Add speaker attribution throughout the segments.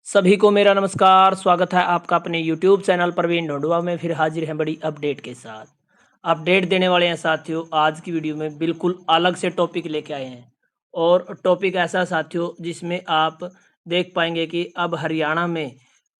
Speaker 1: सभी को मेरा नमस्कार। स्वागत है आपका अपने यूट्यूब चैनल प्रवीण ढोंडुआ में। फिर हाजिर हैं बड़ी अपडेट के साथ। अपडेट देने वाले हैं साथियों, आज की वीडियो में बिल्कुल अलग से टॉपिक लेके आए हैं। और टॉपिक ऐसा साथियों जिसमें आप देख पाएंगे कि अब हरियाणा में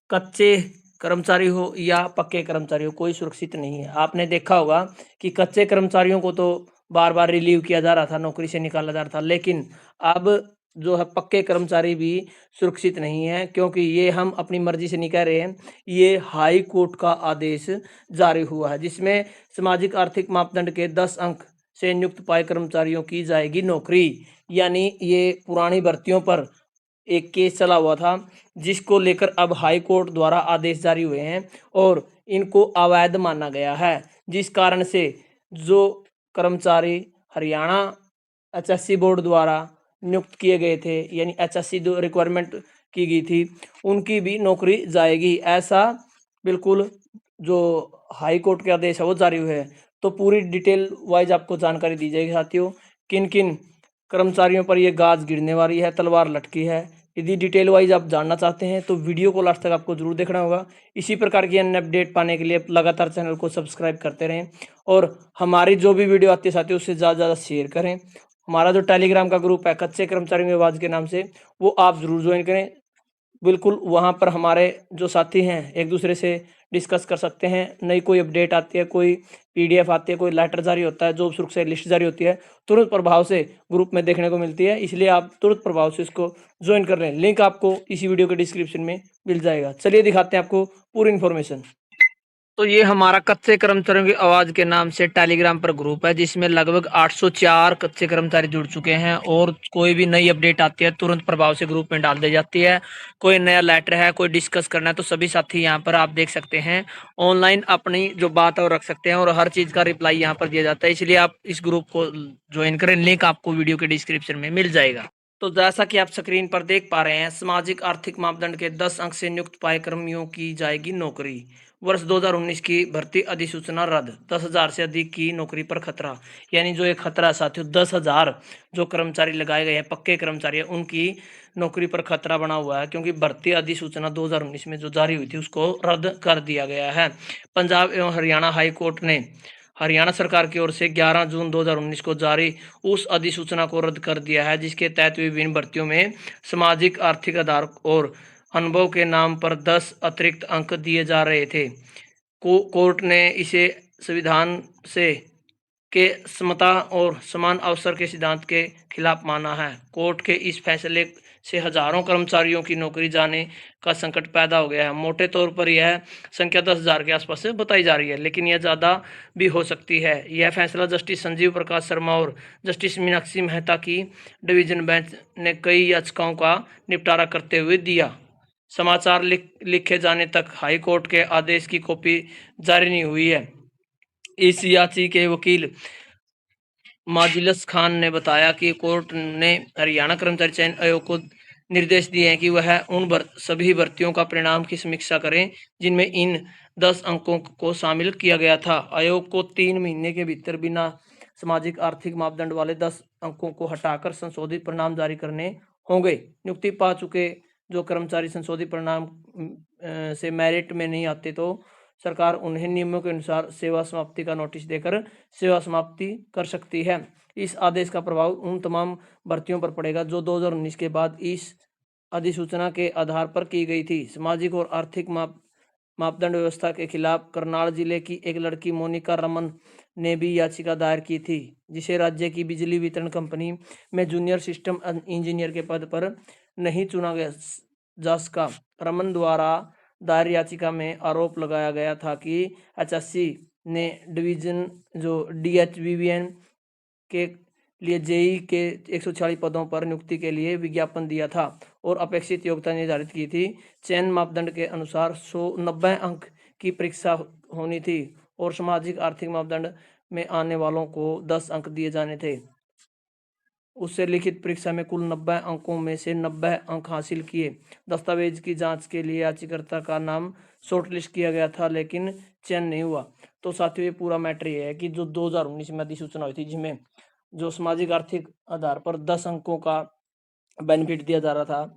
Speaker 1: कच्चे कर्मचारी हो या पक्के कर्मचारी हो, कोई सुरक्षित नहीं है। आपने देखा होगा कि कच्चे कर्मचारियों को तो बार बार रिलीव किया जा रहा था, नौकरी से निकाला जा रहा था, लेकिन अब जो है पक्के कर्मचारी भी सुरक्षित नहीं है, क्योंकि ये हम अपनी मर्जी से नहीं कह रहे हैं। ये हाई कोर्ट का आदेश जारी हुआ है, जिसमें सामाजिक आर्थिक मापदंड के 10 अंक से नियुक्त पाए कर्मचारियों की जाएगी नौकरी। यानी ये पुरानी भर्तियों पर एक केस चला हुआ था, जिसको लेकर अब हाई कोर्ट द्वारा आदेश जारी हुए हैं और इनको अवैध माना गया है। जिस कारण से जो कर्मचारी हरियाणा एचएससी बोर्ड द्वारा नियुक्त किए गए थे, यानी एचएससी जो रिक्वायरमेंट की गई थी, उनकी भी नौकरी जाएगी। ऐसा बिल्कुल जो हाई कोर्ट के आदेश है वो जारी हुए हैं। तो पूरी डिटेल वाइज आपको जानकारी दी जाएगी साथियों, किन किन कर्मचारियों पर ये गाज गिरने वाली है, तलवार लटकी है। यदि डिटेल वाइज आप जानना चाहते हैं तो वीडियो को लास्ट तक आपको जरूर देखना होगा। इसी प्रकार की अन्य अपडेट पाने के लिए लगातार चैनल को सब्सक्राइब करते रहें और हमारी जो भी वीडियो आती है साथियों उससे ज़्यादा ज़्यादा शेयर करें। हमारा जो टेलीग्राम का ग्रुप है कच्चे कर्मचारियों की आवाज़ के नाम से, वो आप जरूर ज्वाइन करें। बिल्कुल वहाँ पर हमारे जो साथी हैं एक दूसरे से डिस्कस कर सकते हैं। नई कोई अपडेट आती है, कोई पीडीएफ आती है, कोई लेटर जारी होता है, जॉब सुरक्षा लिस्ट जारी होती है, तुरंत प्रभाव से ग्रुप में देखने को मिलती है। इसलिए आप तुरंत प्रभाव से इसको ज्वाइन कर लें। लिंक आपको इसी वीडियो के डिस्क्रिप्शन में मिल जाएगा। चलिए दिखाते हैं आपको पूरी इन्फॉर्मेशन। तो ये हमारा कच्चे कर्मचारियों की आवाज़ के नाम से टेलीग्राम पर ग्रुप है, जिसमें लगभग 804 कच्चे कर्मचारी जुड़ चुके हैं और कोई भी नई अपडेट आती है तुरंत प्रभाव से ग्रुप में डाल दी जाती है। कोई नया लेटर है, कोई डिस्कस करना है, तो सभी साथी यहाँ पर आप देख सकते हैं ऑनलाइन अपनी जो बात है वो रख सकते हैं और हर चीज़ का रिप्लाई यहाँ पर दिया जाता है। इसलिए आप इस ग्रुप को ज्वाइन करें। लिंक आपको वीडियो के डिस्क्रिप्शन में मिल जाएगा। तो जैसा कि आप स्क्रीन पर देख पा रहे हैं, सामाजिक आर्थिक मापदंड के 10 अंक से नियुक्त पाए कर्मियों की जाएगी नौकरी। वर्ष 2019 की भर्ती अधिसूचना रद्द, 10,000 से अधिक की नौकरी पर खतरा। यानी जो ये खतरा साथियों 10,000 जो कर्मचारी लगाए गए हैं, पक्के कर्मचारी हैं, उनकी नौकरी पर खतरा बना हुआ है, क्योंकि भर्ती अधिसूचना 2019 में जो जारी हुई थी उसको रद्द कर दिया गया है। पंजाब एवं हरियाणा हाई कोर्ट ने हरियाणा सरकार की ओर से 11 जून 2019 को जारी उस अधिसूचना को रद्द कर दिया है, जिसके तहत विभिन्न भर्तियों में सामाजिक आर्थिक आधार और अनुभव के नाम पर 10 अतिरिक्त अंक दिए जा रहे थे। कोर्ट ने इसे संविधान से के समता और समान अवसर के सिद्धांत के खिलाफ माना है। कोर्ट के इस फैसले से हजारों कर्मचारियों की नौकरी जाने का संकट पैदा हो गया है। मोटे तौर पर यह संख्या 10,000 के आसपास से बताई जा रही है, लेकिन यह ज़्यादा भी हो सकती है। यह फैसला जस्टिस संजीव प्रकाश शर्मा और जस्टिस मीनाक्षी मेहता की डिवीजन बेंच ने कई याचिकाओं का निपटारा करते हुए दिया। समाचार लिखे जाने तक हाई कोर्ट के आदेश की कॉपी जारी नहीं हुई है। इस याचिका के वकील माजिलस खान ने बताया कि कोर्ट ने हरियाणा कर्मचारी चयन आयोग को निर्देश दिए हैं कि वह उन सभी भर्तियों का परिणाम की समीक्षा करें जिनमें इन 10 अंकों को शामिल किया गया था। आयोग को 3 महीने के भीतर बिना सामाजिक आर्थिक मापदंड वाले 10 अंकों को हटाकर संशोधित परिणाम जारी करने होंगे। नियुक्ति पा चुके जो कर्मचारी संशोधित परिणाम से मेरिट में नहीं आते तो सरकार उन्हें नियमों के अनुसार सेवा समाप्ति का नोटिस देकर सेवा समाप्ति कर सकती है। इस आदेश का प्रभाव उन तमाम भर्तियों पर पड़ेगा जो 2019 के बाद इस अधिसूचना के आधार पर की गई थी। सामाजिक और आर्थिक मापदंड व्यवस्था के खिलाफ करनाल जिले की एक लड़की मोनिका रमन ने भी याचिका दायर की थी, जिसे राज्य की बिजली वितरण कंपनी में जूनियर सिस्टम इंजीनियर के पद पर नहीं चुना गया। जास्का रमन द्वारा दायर याचिका में आरोप लगाया गया था कि एचएससी ने डिवीजन जो डीएचवीवीएन के लिए जेई के 146 पदों पर नियुक्ति के लिए विज्ञापन दिया था और अपेक्षित योग्यता निर्धारित की थी। चयन मापदंड के अनुसार 190 अंक की परीक्षा होनी थी और सामाजिक आर्थिक मापदंड में आने वालों को 10 अंक दिए जाने थे। उससे लिखित परीक्षा में कुल 90 अंकों में से 90 अंक हासिल किए। दस्तावेज की जांच के लिए याचिकाकर्ता का नाम शॉर्टलिस्ट किया गया था, लेकिन चयन नहीं हुआ। तो साथियों ये पूरा मैटर ये है कि जो 2019 में अधिसूचना हुई थी, जिसमें जो सामाजिक आर्थिक आधार पर 10 अंकों का बेनिफिट दिया जा रहा था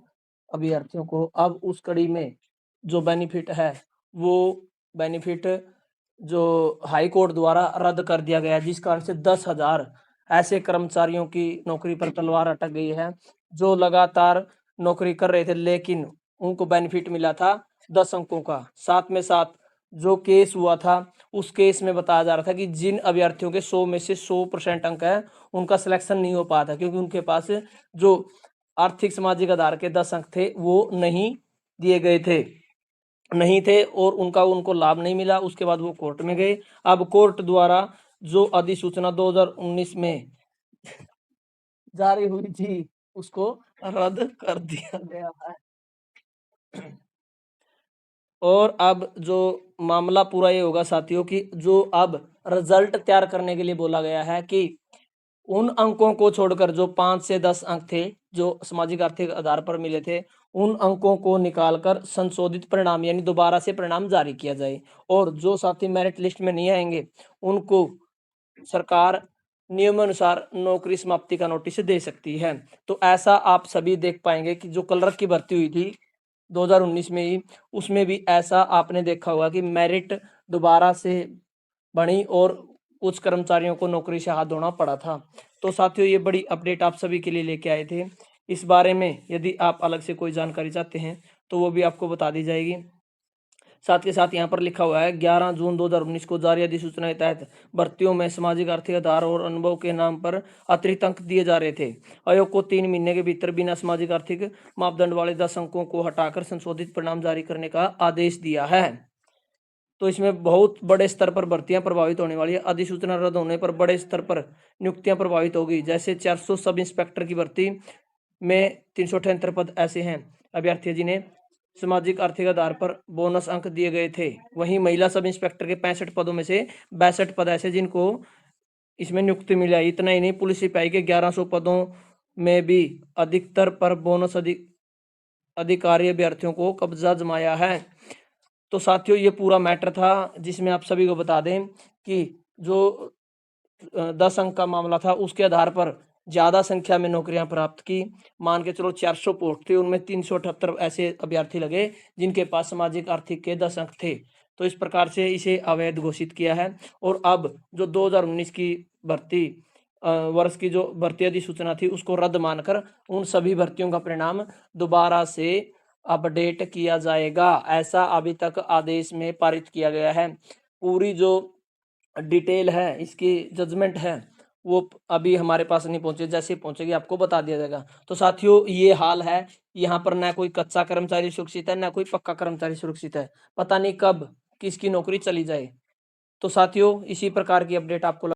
Speaker 1: अभ्यर्थियों को अब उस कड़ी में जो बेनिफिट है वो बेनिफिट जो हाई कोर्ट द्वारा रद्द कर दिया गया, जिस कारण से 10,000 ऐसे कर्मचारियों की नौकरी पर तलवार अटक गई है जो लगातार नौकरी कर रहे थे, लेकिन उनको बेनिफिट मिला था 10 अंकों का। साथ में साथ जो केस हुआ था उस केस में बताया जा रहा था कि जिन अभ्यर्थियों के 100 में से 100% अंक है उनका सिलेक्शन नहीं हो पाया था, क्योंकि उनके पास जो आर्थिक सामाजिक आधार के 10 अंक थे वो नहीं दिए गए थे, नहीं थे और उनका उनको लाभ नहीं मिला। उसके बाद वो कोर्ट में गए। अब कोर्ट द्वारा जो अधिसूचना 2019 में जारी हुई थी उसको रद्द कर दिया गया है। और अब जो मामला पूरा ये होगा साथियों कि जो अब रिजल्ट तैयार करने के लिए बोला गया है कि उन अंकों को छोड़कर जो 5 से 10 अंक थे जो सामाजिक आर्थिक आधार पर मिले थे, उन अंकों को निकालकर संशोधित परिणाम यानी दोबारा से परिणाम जारी किया जाए। और जो साथी मेरिट लिस्ट में नहीं आएंगे उनको सरकार नियमानुसार नौकरी समाप्ति का नोटिस दे सकती है। तो ऐसा आप सभी देख पाएंगे कि जो क्लर्क की भर्ती हुई थी 2019 में ही, उसमें भी ऐसा आपने देखा होगा कि मेरिट दोबारा से बनी और कुछ कर्मचारियों को नौकरी से हाथ धोना पड़ा था। तो साथियों ये बड़ी अपडेट आप सभी के लिए लेके आए थे। इस बारे में यदि आप अलग से कोई जानकारी चाहते हैं तो वो भी आपको बता दी जाएगी। साथ के साथ यहाँ पर लिखा हुआ है 11 जून 2019 को जारी अधिसूचना के तहत भर्तियों में सामाजिक आर्थिक आधार और अनुभव के नाम पर अतिरिक्त अंक दिए जा रहे थे। आयोग को 3 महीने के भीतर बिना सामाजिक आर्थिक मापदंड वाले 10 अंकों को हटाकर संशोधित परिणाम जारी करने का आदेश दिया है। तो इसमें बहुत बड़े स्तर पर भर्तियां प्रभावित होने वाली है। अधिसूचना रद्द होने पर बड़े स्तर पर नियुक्तियां प्रभावित होगी। जैसे 400 सब इंस्पेक्टर की भर्ती में 378 पद ऐसे हैं अभ्यर्थी जिन्हें सामाजिक आर्थिक आधार पर बोनस अंक दिए गए थे। वहीं महिला सब इंस्पेक्टर के 65 पदों में से 62 पद ऐसे जिनको इसमें नियुक्ति मिला। इतना ही नहीं, पुलिस सिपाही के 1100 पदों में भी अधिकतर पर बोनस अधिकारी अभ्यर्थियों को कब्जा जमाया है। तो साथियों ये पूरा मैटर था जिसमें आप सभी को बता दें कि जो 10 अंक का मामला था उसके आधार पर ज्यादा संख्या में नौकरियां प्राप्त की। मान के चलो 400 पोस्ट थे, उनमें 378 ऐसे अभ्यर्थी लगे जिनके पास सामाजिक आर्थिक के 10 अंक थे। तो इस प्रकार से इसे अवैध घोषित किया है। और अब जो 2019 की भर्ती वर्ष की जो भर्ती अधिसूचना थी उसको रद्द मानकर उन सभी भर्तियों का परिणाम दोबारा से अपडेट किया जाएगा, ऐसा अभी तक आदेश में पारित किया गया है। पूरी जो डिटेल है इसकी जजमेंट है वो अभी हमारे पास नहीं पहुंचे, जैसे पहुंचेगी आपको बता दिया जाएगा। तो साथियों ये हाल है, यहाँ पर ना कोई कच्चा कर्मचारी सुरक्षित है ना कोई पक्का कर्मचारी सुरक्षित है, पता नहीं कब किसकी नौकरी चली जाए। तो साथियों इसी प्रकार की अपडेट आपको